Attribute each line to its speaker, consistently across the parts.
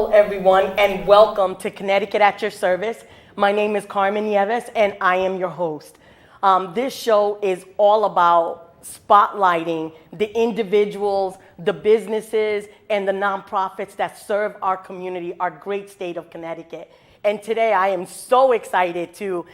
Speaker 1: Hello, everyone, and welcome to Connecticut at your service. My name is Carmen Nieves, and I am your host. This show is all about spotlighting the individuals, the businesses, and the nonprofits that serve our community, our great state of Connecticut. And today I am so excited to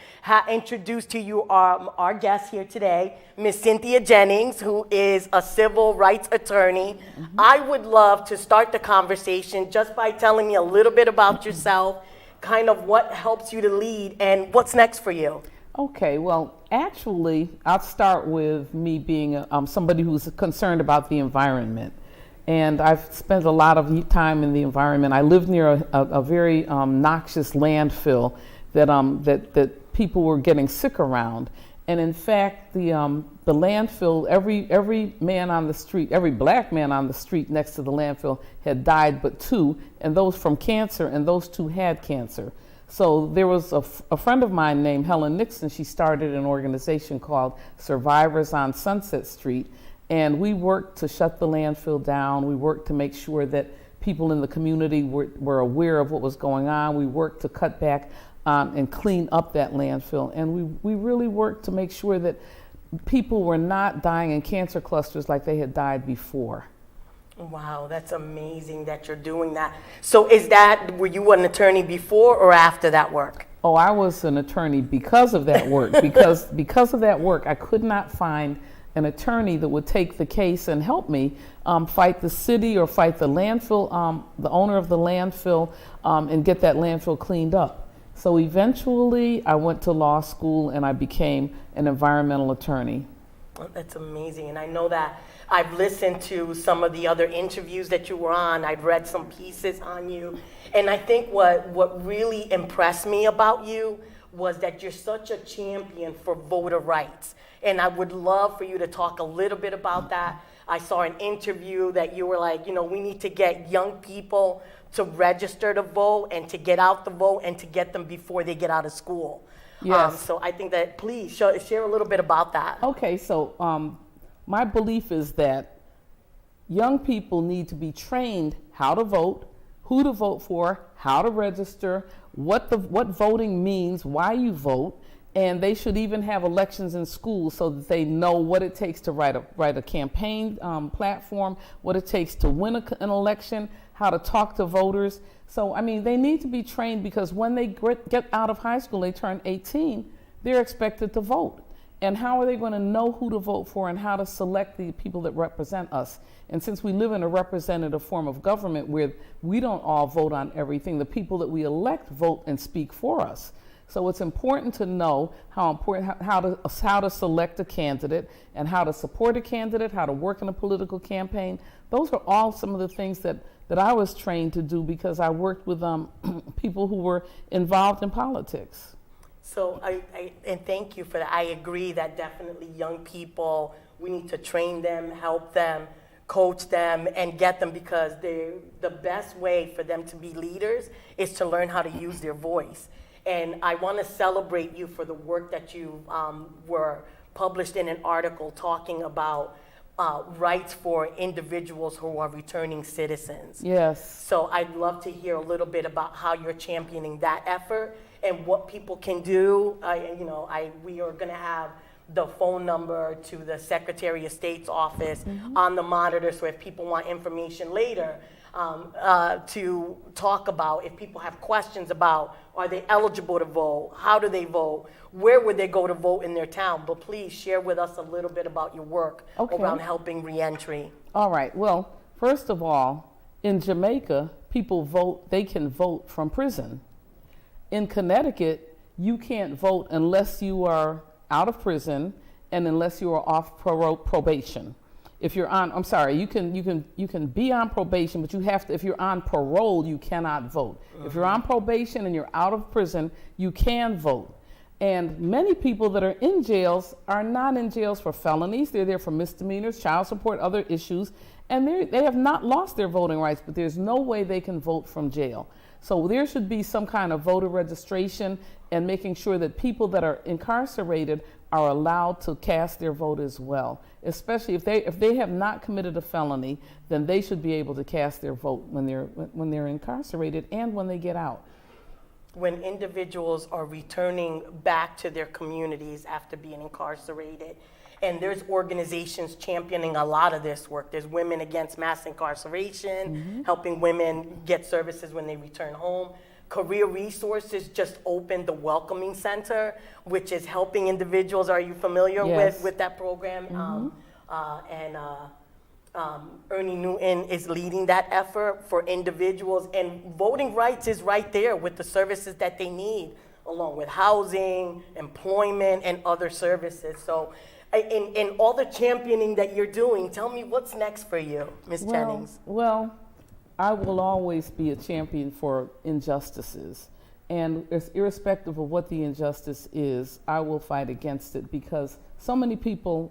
Speaker 1: introduce to you our guest here today, Miss Cynthia Jennings, who is a civil rights attorney. I would love to start the conversation just by telling me a little bit about yourself, kind of what helps you to lead, and what's next for you.
Speaker 2: Okay, well, actually, I'll start with me being somebody who's concerned about the environment. And I've spent a lot of time in the environment. I live near a very noxious landfill that people were getting sick around. And in fact, the landfill, every man on the street, every black man on the street next to the landfill had died but two, and those from cancer, and those two had cancer. So there was a friend of mine named Helen Nixon. She started an organization called Survivors on Sunset Street. And we worked to shut the landfill down. We worked to make sure that people in the community were aware of what was going on. We worked to cut back and clean up that landfill. And we really worked to make sure that people were not dying in cancer clusters like they had died before.
Speaker 1: Wow, that's amazing that you're doing that. So were you an attorney before or after that work?
Speaker 2: Oh, I was an attorney because of that work. because of that work, I could not find an attorney that would take the case and help me fight the city or fight the landfill, the owner of the landfill, and get that landfill cleaned up. So eventually I went to law school and I became an environmental attorney.
Speaker 1: Well, that's amazing. And I know that I've listened to some of the other interviews that you were on. I've read some pieces on you. And I think what really impressed me about you was that you're such a champion for voter rights. And I would love for you to talk a little bit about that. I saw an interview that you were like, we need to get young people to register to vote and to get out the vote and to get them before they get out of school.
Speaker 2: Yes.
Speaker 1: So I think that please share a little bit about that.
Speaker 2: Okay, so my belief is that young people need to be trained how to vote, who to vote for, how to register, what voting means, why you vote. And they should even have elections in school so that they know what it takes to write a campaign platform, what it takes to win an election, how to talk to voters. So, they need to be trained because when they get out of high school, they turn 18, they're expected to vote. And how are they going to know who to vote for and how to select the people that represent us? And since we live in a representative form of government where we don't all vote on everything, the people that we elect vote and speak for us. So it's important to know how to select a candidate and how to support a candidate, how to work in a political campaign. Those are all some of the things that I was trained to do because I worked with people who were involved in politics.
Speaker 1: So and thank you for that. I agree that definitely young people, we need to train them, help them, coach them, and get them because the best way for them to be leaders is to learn how to use their voice. And I want to celebrate you for the work that you were published in an article talking about rights for individuals who are returning citizens.
Speaker 2: Yes.
Speaker 1: So I'd love to hear a little bit about how you're championing that effort and what people can do. We are going to have the phone number to the Secretary of State's office on the monitor, so if people want information later, to talk about if people have questions about are they eligible to vote, how do they vote, where would they go to vote in their town. But please share with us a little bit about your work around helping reentry.
Speaker 2: All right. Well, first of all, in Jamaica, people vote, they can vote from prison. In Connecticut, you can't vote unless you are out of prison and unless you are off probation. If you're on, you can be on probation, but you have to, if you're on parole, you cannot vote. If you're on probation and you're out of prison, you can vote. And many people that are in jails are not in jails for felonies. They're there for misdemeanors, child support, other issues, and they have not lost their voting rights, but there's no way they can vote from jail. So there should be some kind of voter registration and making sure that people that are incarcerated are allowed to cast their vote as well. Especially if they have not committed a felony, then they should be able to cast their vote when they're incarcerated and when they get out.
Speaker 1: When individuals are returning back to their communities after being incarcerated, and there's organizations championing a lot of this work. There's Women Against Mass Incarceration, helping women get services when they return home. Career Resources just opened the Welcoming Center, which is helping individuals. Are you familiar with that program? Ernie Newton is leading that effort for individuals, and voting rights is right there with the services that they need, along with housing, employment, and other services. So in all the championing that you're doing, tell me what's next for you, Ms. Jennings.
Speaker 2: Well, I will always be a champion for injustices. And irrespective of what the injustice is, I will fight against it, because so many people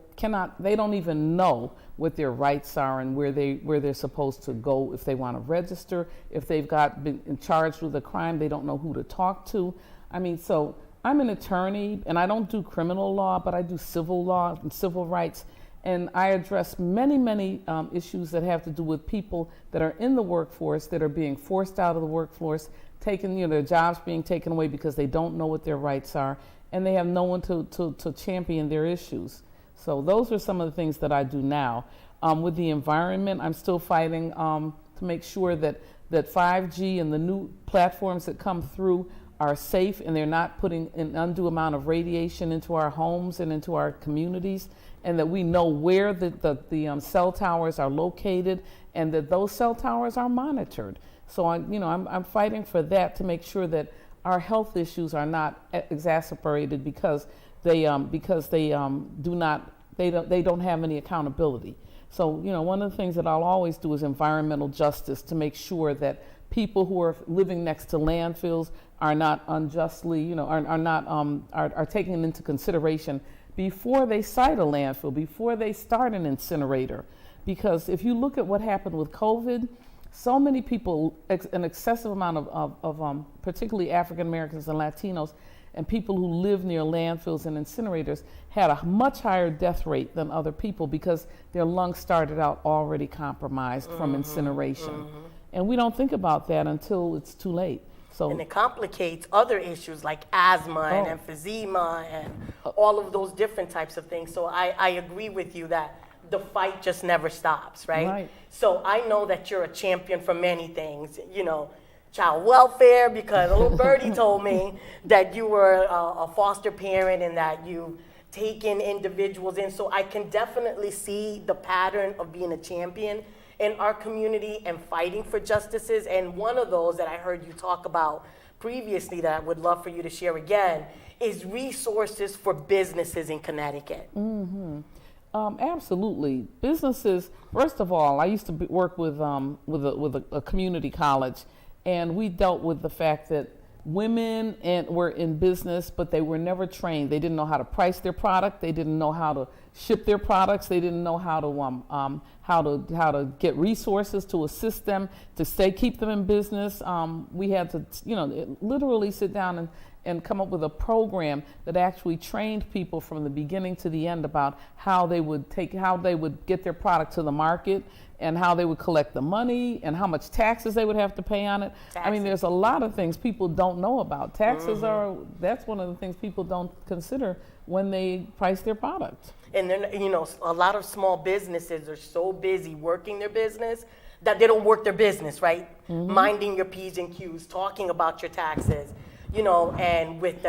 Speaker 2: they don't even know what their rights are and where they're supposed to go if they want to register. If they've been charged with a crime, they don't know who to talk to. I mean, so I'm an attorney, and I don't do criminal law, but I do civil law and civil rights. And I address many issues that have to do with people that are in the workforce, that are being forced out of the workforce, their jobs being taken away because they don't know what their rights are, and they have no one to champion their issues. So those are some of the things that I do now. With the environment, I'm still fighting to make sure that 5G and the new platforms that come through are safe, and they're not putting an undue amount of radiation into our homes and into our communities, and that we know where the cell towers are located, and that those cell towers are monitored. So I'm fighting for that, to make sure that our health issues are not exacerbated because they don't have any accountability. So one of the things that I'll always do is environmental justice, to make sure that people who are living next to landfills are not unjustly, are taken into consideration before they site a landfill, before they start an incinerator. Because if you look at what happened with COVID, so many people, an excessive amount of particularly African Americans and Latinos, and people who live near landfills and incinerators, had a much higher death rate than other people because their lungs started out already compromised from incineration. And we don't think about that until it's too late. So,
Speaker 1: and it complicates other issues like asthma and emphysema and all of those different types of things. So I agree with you that the fight just never stops, right? So I know that you're a champion for many things, child welfare, because a little birdie told me that you were a foster parent and that you taken individuals in. So I can definitely see the pattern of being a champion in our community and fighting for justices. And one of those that I heard you talk about previously that I would love for you to share again is resources for businesses in Connecticut.
Speaker 2: Absolutely. Businesses, first of all, I used to work with a community college, and we dealt with the fact that women were in business, but they were never trained. They didn't know how to price their product. They didn't know how to ship their products. They didn't know how to get resources to assist them to keep them in business. We had to, literally sit down and come up with a program that actually trained people from the beginning to the end about how they would get their product to the market, and how they would collect the money, and how much taxes they would have to pay on it. Taxes. I mean, there's a lot of things people don't know about. Taxes that's one of the things people don't consider when they price their product.
Speaker 1: And then, a lot of small businesses are so busy working their business that they don't work their business, right? Minding your P's and Q's, talking about your taxes, and with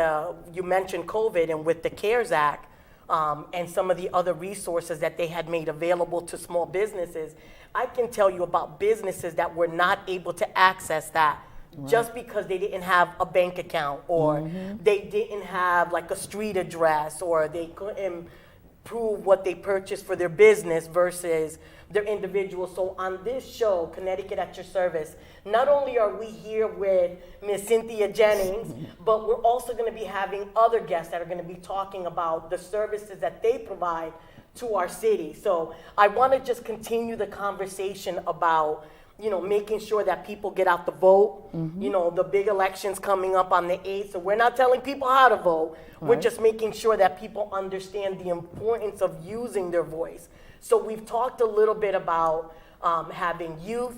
Speaker 1: you mentioned COVID, and with the CARES Act, and some of the other resources that they had made available to small businesses, I can tell you about businesses that were not able to access that just because they didn't have a bank account, or they didn't have like a street address, or they couldn't prove what they purchased for their business versus their individual. So on this show, Connecticut at Your Service, not only are we here with Ms. Cynthia Jennings, but we're also going to be having other guests that are going to be talking about the services that they provide to our city. So I want to just continue the conversation about making sure that people get out the vote. The big election's coming up on the 8th, so we're not telling people how to vote. We're just making sure that people understand the importance of using their voice. So we've talked a little bit about having youth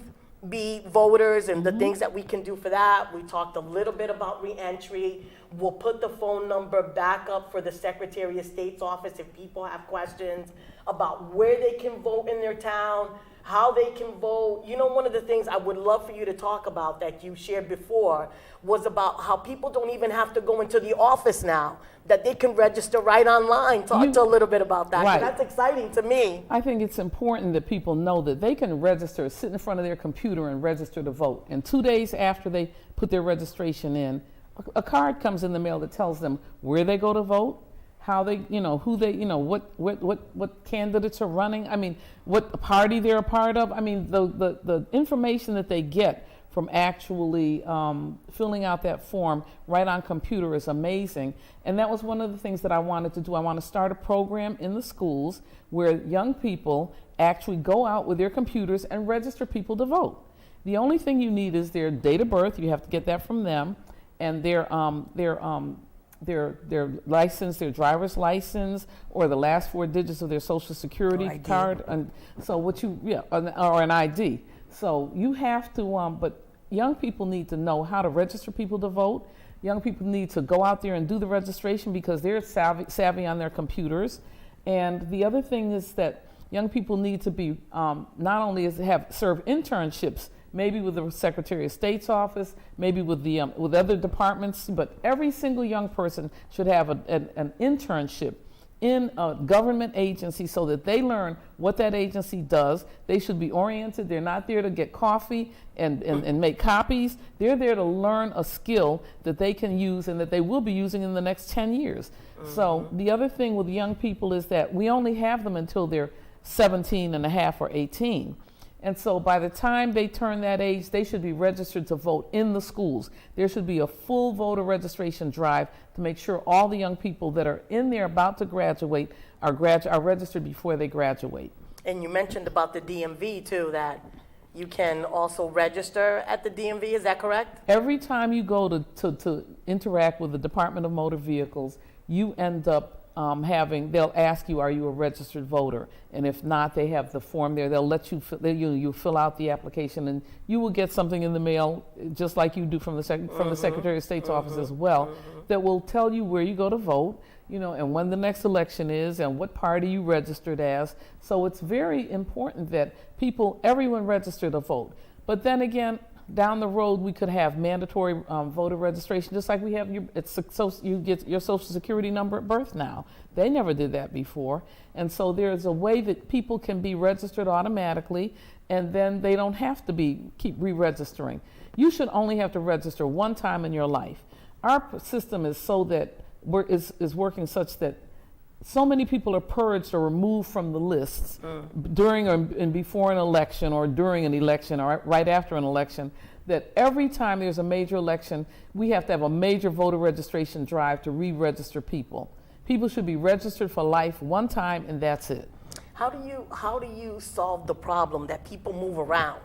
Speaker 1: be voters and the things that we can do for that. We talked a little bit about reentry. We'll put the phone number back up for the Secretary of State's office if people have questions about where they can vote in their town, how they can vote. One of the things I would love for you to talk about that you shared before was about how people don't even have to go into the office now, that they can register right online. Talk to a little bit about that, 'cause
Speaker 2: Right.
Speaker 1: that's exciting to me.
Speaker 2: I think it's important that people know that they can register, sit in front of their computer and register to vote. And 2 days after they put their registration in, a card comes in the mail that tells them where they go to vote, how they, who they, what candidates are running. I mean, what party they're a part of. I mean, the information that they get from actually filling out that form right on computer is amazing. And that was one of the things that I wanted to do. I want to start a program in the schools where young people actually go out with their computers and register people to vote. The only thing you need is their date of birth. You have to get that from them, and their license, their driver's license, or the last 4 digits of their social security card. And so or an ID. So you have to, but young people need to know how to register people to vote. Young people need to go out there and do the registration because they're savvy on their computers. And the other thing is that young people need to be, not only serve internships, maybe with the Secretary of State's office, maybe with other departments, but every single young person should have an internship in a government agency so that they learn what that agency does. They should be oriented. They're not there to get coffee and make copies. They're there to learn a skill that they can use and that they will be using in the next 10 years. So the other thing with young people is that we only have them until they're 17 and a half or 18. And so by the time they turn that age, they should be registered to vote in the schools. There should be a full voter registration drive to make sure all the young people that are in there about to graduate are registered before they graduate.
Speaker 1: And you mentioned about the DMV too, that you can also register at the DMV, is that correct?
Speaker 2: Every time you go to interact with the Department of Motor Vehicles, you end up they'll ask you, are you a registered voter? And if not, they have the form there. They'll let you fill out the application, and you will get something in the mail, just like you do from the Secretary of State's office as well, that will tell you where you go to vote, and when the next election is, and what party you registered as. So it's very important that everyone register to vote. But then again, down the road, we could have mandatory voter registration, just like we have you get your social security number at birth now. They never did that before. And so there's a way that people can be registered automatically, and then they don't have to keep re-registering. You should only have to register one time in your life. Our system is is working such that so many people are purged or removed from the lists during and before an election, or during an election, or right after an election, that every time there's a major election, we have to have a major voter registration drive to re-register people. People should be registered for life one time, and that's it.
Speaker 1: How do you solve the problem that people move around,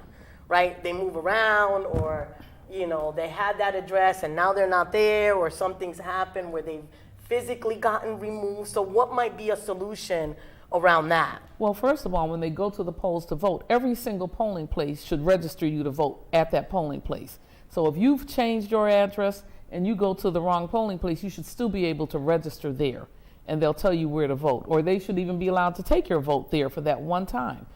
Speaker 1: right? They move around, or they had that address and now they're not there, or something's happened where they've physically gotten removed. So what might be a solution around that?
Speaker 2: Well, first of all, when they go to the polls to vote, every single polling place should register you to vote at that polling place. So if you've changed your address and you go to the wrong polling place, you should still be able to register there, and they'll tell you where to vote. Or they should even be allowed to take your vote there for that one time.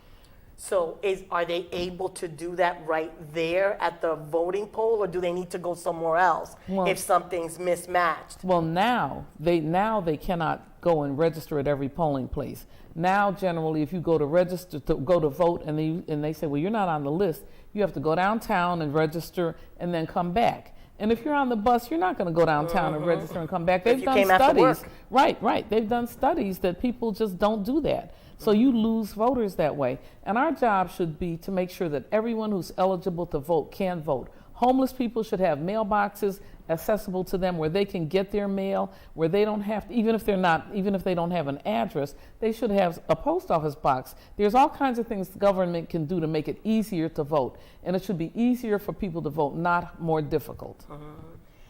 Speaker 1: So are they able to do that right there at the voting poll, or do they need to go somewhere else if something's mismatched?
Speaker 2: Well, now they cannot go and register at every polling place. Now, generally, if you go to vote, and they say, well, you're not on the list, you have to go downtown and register and then come back. And if you're on the bus, you're not going to go downtown and register and come back. They've done studies. Right. They've done studies that people just don't do that. So you lose voters that way. And our job should be to make sure that everyone who's eligible to vote can vote. Homeless people should have mailboxes accessible to them, where they can get their mail, where they don't have to, even if they don't have an address, they should have a post office box. There's all kinds of things the government can do to make it easier to vote, and it should be easier for people to vote, not more difficult.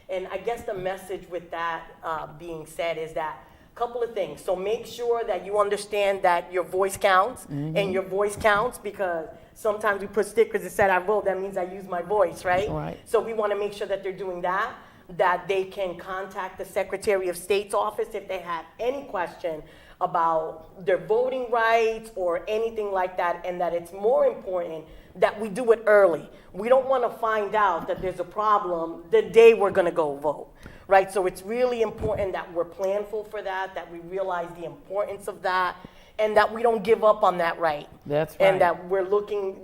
Speaker 1: And I guess the message with that being said is that a couple of things. So make sure that you understand that your voice counts, and your voice counts, because sometimes we put stickers that said I vote, that means I use my voice, right?
Speaker 2: Right.
Speaker 1: So we want to make sure that they're doing that, that they can contact the Secretary of State's office if they have any question about their voting rights or anything like that, and that it's more important that we do it early. We don't want to find out that there's a problem the day we're going to go vote, right? So it's really important that we're planful for that we realize the importance of that, and that we don't give up on that right.
Speaker 2: That's right.
Speaker 1: And that we're looking,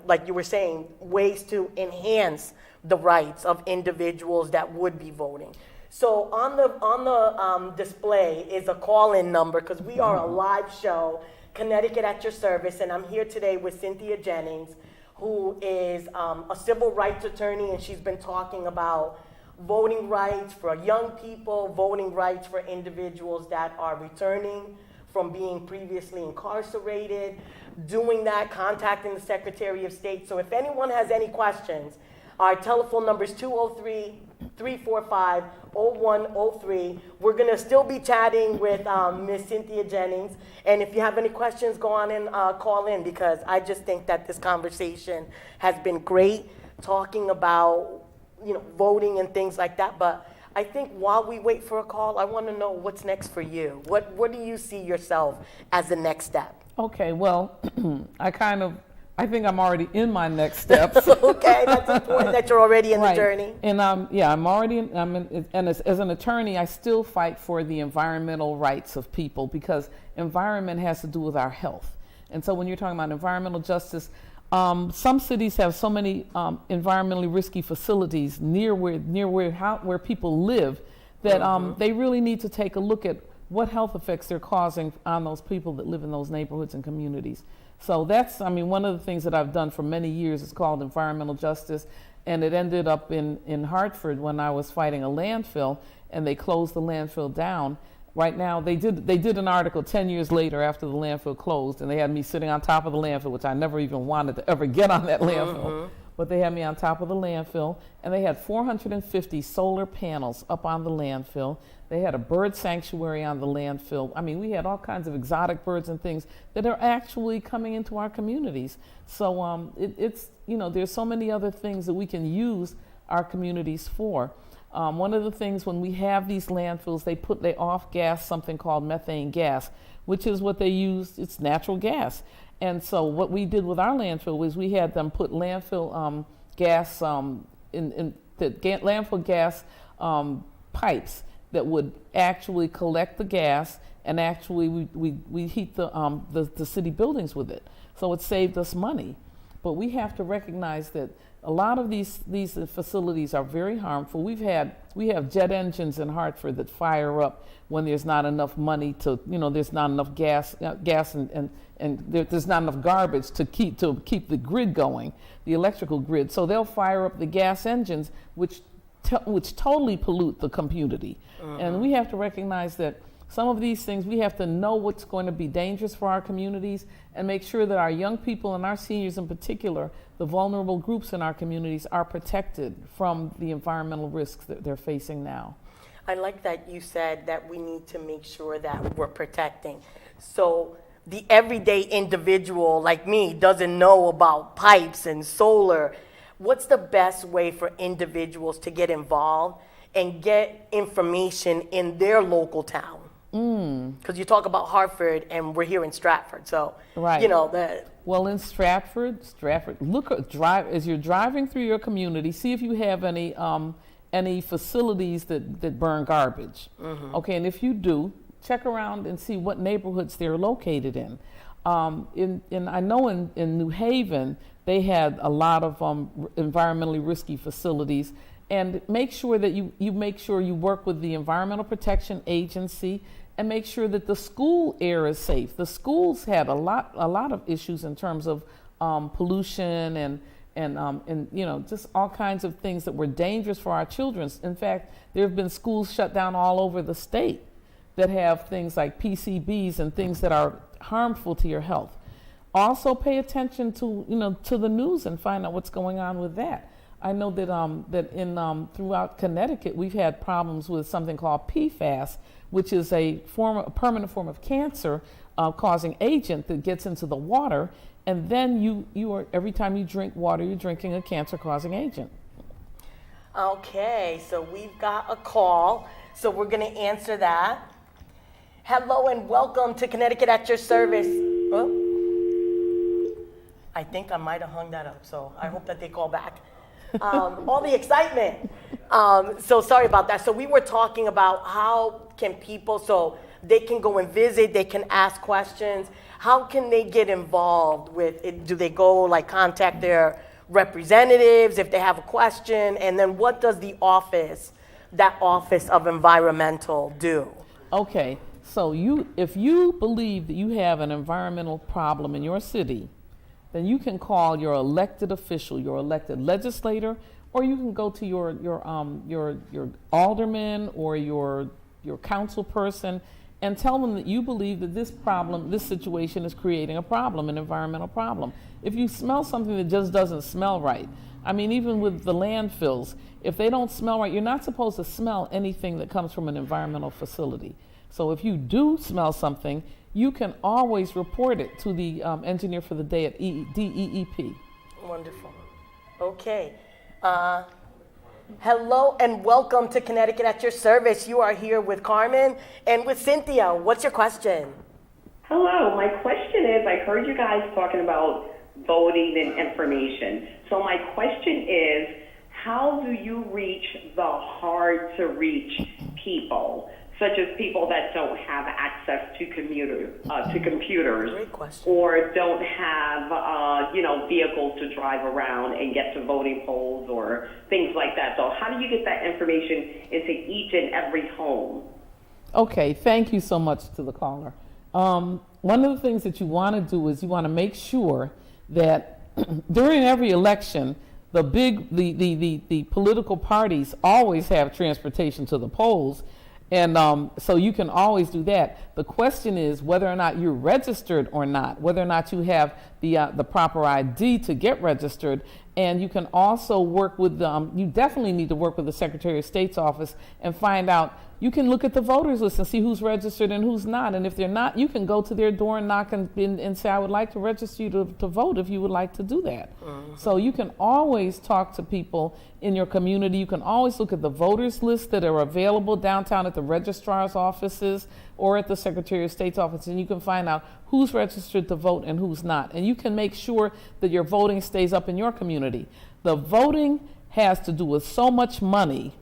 Speaker 1: like you were saying, ways to enhance the rights of individuals that would be voting. So on the display is a call-in number, because we are a live show, Connecticut at your service, and I'm here today with Cynthia Jennings, who is a civil rights attorney, and she's been talking about voting rights for young people, voting rights for individuals that are returning from being previously incarcerated, doing that, contacting the Secretary of State. So if anyone has any questions, our telephone number is 203-345-0103. We're going to still be chatting with Ms. Cynthia Jennings. And if you have any questions, go on and call in, because I just think that this conversation has been great, talking about voting and things like that. But I think while we wait for a call, I want to know what's next for you. What do you see yourself as the next step?
Speaker 2: Okay, well, I think I'm already in my next steps.
Speaker 1: Okay, that's important that you're already in the journey.
Speaker 2: And I'm already and as an attorney, I still fight for the environmental rights of people, because environment has to do with our health. And so when you're talking about environmental justice, some cities have so many environmentally risky facilities near where people live that they really need to take a look at what health effects they're causing on those people that live in those neighborhoods and communities. So that's, one of the things that I've done for many years is called environmental justice, and it ended up in Hartford when I was fighting a landfill, and they closed the landfill down. Right now, they did an article 10 years later after the landfill closed, and they had me sitting on top of the landfill, which I never even wanted to ever get on that landfill. But they had me on top of the landfill, and they had 450 solar panels up on the landfill. They had a bird sanctuary on the landfill. We had all kinds of exotic birds and things that are actually coming into our communities. So there's so many other things that we can use our communities for. One of the things when we have these landfills, they off-gas something called methane gas, which is what they use. It's natural gas. And so what we did with our landfill was we had them put landfill gas in the landfill gas pipes that would actually collect the gas, and actually we heat the city buildings with it. So it saved us money. But we have to recognize that a lot of these facilities are very harmful. We have jet engines in Hartford that fire up when there's not enough money to, there's not enough gas and there's not enough garbage to keep the grid going, the electrical grid. So they'll fire up the gas engines, which totally pollute the community. And we have to recognize that some of these things, we have to know what's going to be dangerous for our communities and make sure that our young people and our seniors in particular, the vulnerable groups in our communities, are protected from the environmental risks that they're facing now.
Speaker 1: I like that you said that we need to make sure that we're protecting. So the everyday individual like me doesn't know about pipes and solar. What's the best way for individuals to get involved and get information in their local town? Because you talk about Hartford, and we're here in Stratford, so
Speaker 2: right.
Speaker 1: That.
Speaker 2: Well, in Stratford, drive as you're driving through your community. See if you have any facilities that burn garbage. Okay, and if you do, check around and see what neighborhoods they're located in. I know in New Haven they had a lot of environmentally risky facilities. And make sure that you make sure you work with the Environmental Protection Agency, and make sure that the school air is safe. The schools had a lot of issues in terms of pollution and just all kinds of things that were dangerous for our children. In fact, there have been schools shut down all over the state that have things like PCBs and things that are harmful to your health. Also, pay attention to to the news and find out what's going on with that. I know that in throughout Connecticut we've had problems with something called PFAS, which is a permanent form of cancer causing agent that gets into the water, and then you are, every time you drink water, you're drinking a cancer causing agent.
Speaker 1: Okay, so we've got a call, so we're going to answer that. Hello and welcome to Connecticut at your service. Oh, I think I might have hung that up, so I hope that they call back. All the excitement. So sorry about that. So we were talking about how can people, so they can go and visit, they can ask questions. How can they get involved with it? Do they go contact their representatives if they have a question? And then what does that Office of Environmental do?
Speaker 2: Okay, so if you believe that you have an environmental problem in your city, then you can call your elected official, your elected legislator, or you can go to your alderman or your council person and tell them that you believe that this situation is creating a problem, an environmental problem. If you smell something that just doesn't smell right, I mean, even with the landfills, if they don't smell right, you're not supposed to smell anything that comes from an environmental facility. So if you do smell something, you can always report it to the engineer for the day at DEEP.
Speaker 1: Wonderful. Okay. Hello and welcome to Connecticut at your service. You are here with Carmen and with Cynthia. What's your question?
Speaker 3: Hello. My question is, I heard you guys talking about voting and information. So my question is, how do you reach the hard to reach people, such as people that don't have access to computers,
Speaker 1: Great question.
Speaker 3: or don't have vehicles to drive around and get to voting polls or things like that? So how do you get that information into each and every home?
Speaker 2: Okay, thank you so much to the caller. One of the things that you want to do is you want to make sure that during every election, the political parties always have transportation to the polls. And so you can always do that. The question is whether or not you're registered or not, whether or not you have the proper ID to get registered. And you can also work with, you definitely need to work with the Secretary of State's office and find out. You can look at the voters list and see who's registered and who's not. And if they're not, you can go to their door and knock and say, I would like to register you to vote if you would like to do that. Mm-hmm. So you can always talk to people in your community. You can always look at the voters list that are available downtown at the registrar's offices or at the Secretary of State's office, and you can find out who's registered to vote and who's not. And you can make sure that your voting stays up in your community. The voting has to do with so much money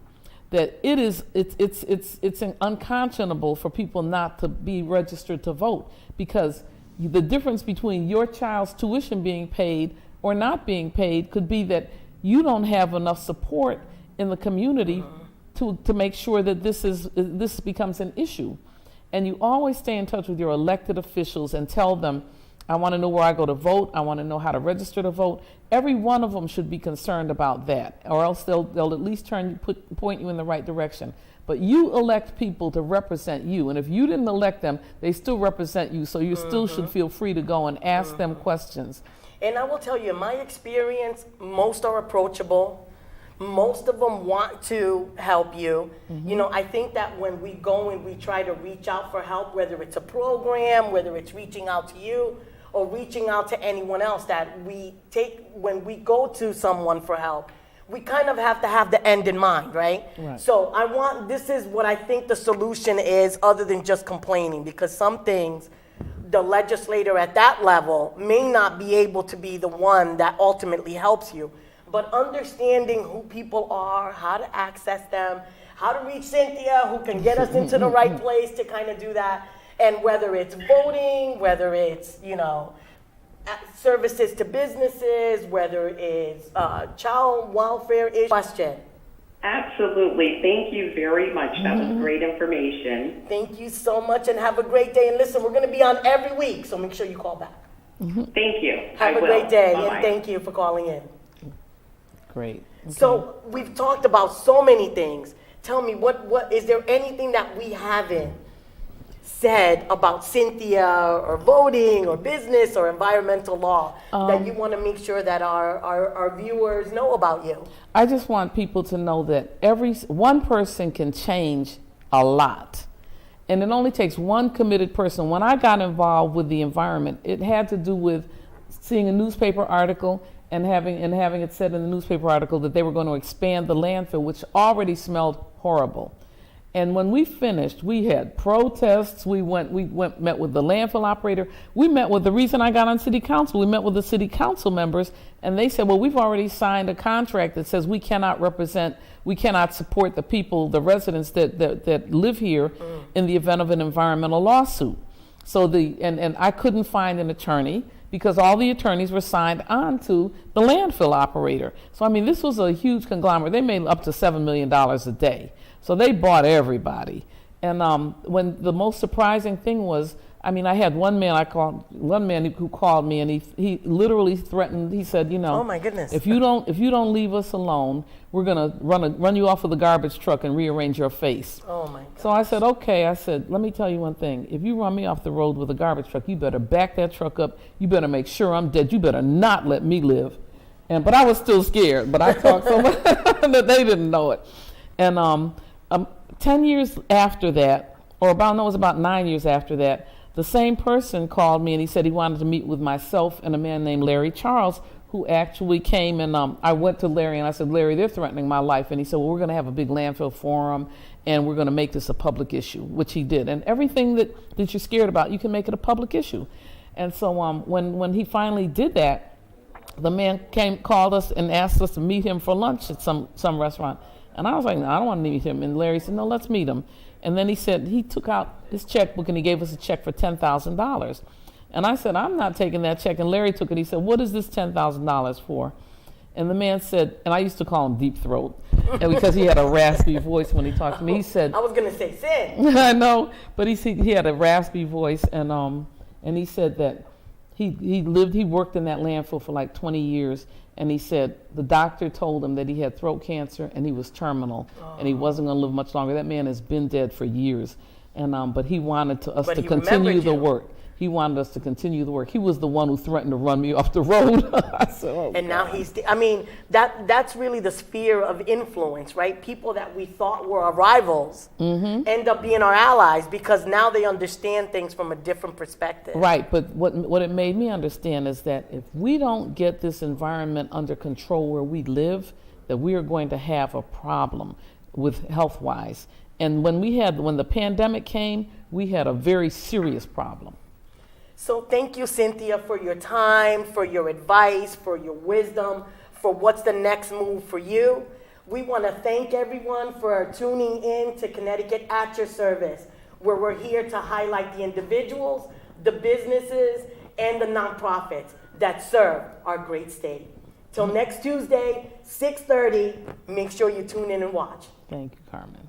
Speaker 2: that it's unconscionable for people not to be registered to vote, because the difference between your child's tuition being paid or not being paid could be that you don't have enough support in the community to make sure that this becomes an issue. And you always stay in touch with your elected officials and tell them, I want to know where I go to vote. I want to know how to register to vote. Every one of them should be concerned about that, or else they'll at least point you in the right direction. But you elect people to represent you, and if you didn't elect them, they still represent you, so you still should feel free to go and ask them questions.
Speaker 1: And I will tell you, in my experience, most are approachable. Most of them want to help you. Mm-hmm. You know, I think that when we go and we try to reach out for help, whether it's a program, whether it's reaching out to you, or reaching out to anyone else that we take, when we go to someone for help, we kind of have to have the end in mind, right? So this is what I think the solution is, other than just complaining, because some things, the legislator at that level may not be able to be the one that ultimately helps you. But understanding who people are, how to access them, how to reach Cynthia, who can get us into the right place to kind of do that. And whether it's voting, whether it's, services to businesses, whether it's child welfare issue. Question.
Speaker 3: Absolutely. Thank you very much. That was great information.
Speaker 1: Thank you so much, and have a great day. And listen, we're going to be on every week, so make sure you call back.
Speaker 3: Thank you.
Speaker 1: Have a great day, and thank you for calling in.
Speaker 2: Great. Okay.
Speaker 1: So we've talked about so many things. Tell me, what is there anything that we haven't said about Cynthia or voting or business or environmental law that you want to make sure that our viewers know about you?
Speaker 2: I just want people to know that one person can change a lot. And it only takes one committed person. When I got involved with the environment, it had to do with seeing a newspaper article and having it said in the newspaper article that they were going to expand the landfill, which already smelled horrible. And when we finished, we had protests. We met with the landfill operator. We met with the reason I got on city council. We met with the city council members, and they said, well, we've already signed a contract that says we cannot support the people, the residents that live here in the event of an environmental lawsuit. So and I couldn't find an attorney because all the attorneys were signed on to the landfill operator. So, I mean, this was a huge conglomerate. They made up to $7 million a day. So they bought everybody. And when the most surprising thing was, I mean, I had one man who called me, and he literally threatened. He said,
Speaker 1: oh my goodness,
Speaker 2: if you don't leave us alone, we're gonna run you off with a garbage truck and rearrange your face.
Speaker 1: Oh my God.
Speaker 2: So I said, okay. I said, let me tell you one thing. If you run me off the road with a garbage truck, you better back that truck up. You better make sure I'm dead. You better not let me live. But I was still scared. But I talked so much that they didn't know it. And 10 years after that, it was about 9 years after that, the same person called me and he said he wanted to meet with myself and a man named Larry Charles, who actually came, and I went to Larry and I said, Larry, they're threatening my life. And he said, well, we're going to have a big landfill forum and we're going to make this a public issue, which he did. And everything that you're scared about, you can make it a public issue. And so when he finally did that, the man called us and asked us to meet him for lunch at some restaurant. And I was like, no, I don't want to meet him. And Larry said, no, let's meet him. And then he said, he took out his checkbook and he gave us a check for $10,000. And I said, I'm not taking that check. And Larry took it. He said, what is this $10,000 for? And the man said, and I used to call him Deep Throat, and because he had a raspy voice when he talked to me. He said,
Speaker 1: I was going to say Sid.
Speaker 2: I know, but he had a raspy voice, and he said that he worked in that landfill for like 20 years. And he said the doctor told him that he had throat cancer and he was terminal and he wasn't going to live much longer. That man has been dead for years. And but he wanted us to continue the work. He wanted us to continue the work. He was the one who threatened to run me off the road. I said, oh,
Speaker 1: and
Speaker 2: God.
Speaker 1: Now that's really the sphere of influence, right? People that we thought were our rivals end up being our allies because now they understand things from a different perspective.
Speaker 2: Right, but what it made me understand is that if we don't get this environment under control where we live, that we are going to have a problem with health-wise. And when the pandemic came, we had a very serious problem.
Speaker 1: So thank you, Cynthia, for your time, for your advice, for your wisdom, for what's the next move for you. We want to thank everyone for tuning in to Connecticut at your service, where we're here to highlight the individuals, the businesses, and the nonprofits that serve our great state. Till next Tuesday, 6:30, make sure you tune in and watch.
Speaker 2: Thank you, Carmen.